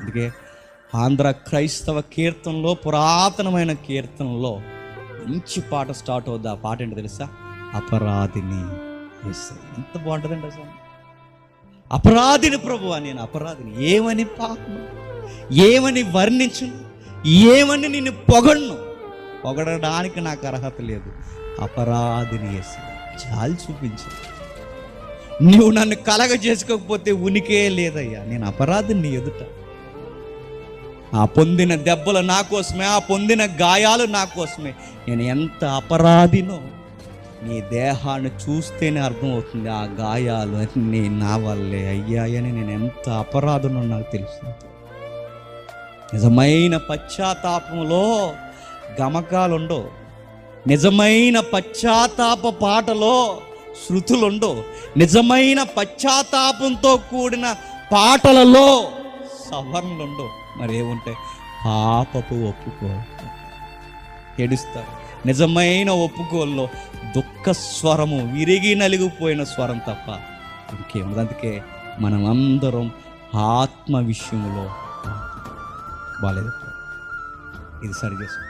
అందుకే ఆంధ్ర క్రైస్తవ కీర్తనలో, పురాతనమైన కీర్తనలో మంచి పాట స్టార్ట్ అవుద్ది. ఆ పాట ఏంటో తెలుసా? అపరాధిని యేసయ్య. ఎంత బాగుంటుందండి అసలు. అపరాధిని ప్రభువా, నేను అపరాధిని. ఏమని పాపను, ఏమని వర్ణించును, ఏమని నిన్ను పొగడడానికి నాకు అర్హత లేదు. అపరాధిని యేసయ్య, చాలు చూపించు. నువ్వు నన్ను కలగ చేసుకోకపోతే ఉనికే లేదయ్యా. నేను అపరాధిని నీ ఎదుట. ఆ పొందిన దెబ్బలు నా కోసమే, ఆ పొందిన గాయాలు నా కోసమే. నేను ఎంత అపరాధినో నీ దేహాన్ని చూస్తేనే అర్థమవుతుంది. ఆ గాయాలు అన్నీ నా వల్లే అయ్యాయని నేను ఎంత అపరాధనో నాకు తెలుసు. నిజమైన పశ్చాత్తాపంలో గమకాలుండవు, నిజమైన పశ్చాత్తాప పాటలో శృతులుండవు, నిజమైన పశ్చాత్తాపంతో కూడిన పాటలలో సవర్ణలుండవు. మరి ఏముంటాయి? పాపపు ఒప్పుకో, ఏడుస్తారు. నిజమైన ఒప్పుకోల్లో దుఃఖ స్వరము, విరిగి నలిగిపోయిన స్వరం తప్ప ఇంకేముంది. అందుకే మనం అందరం ఆత్మ విషయంలో బాలేదు. ఇది సరి చేసుకో.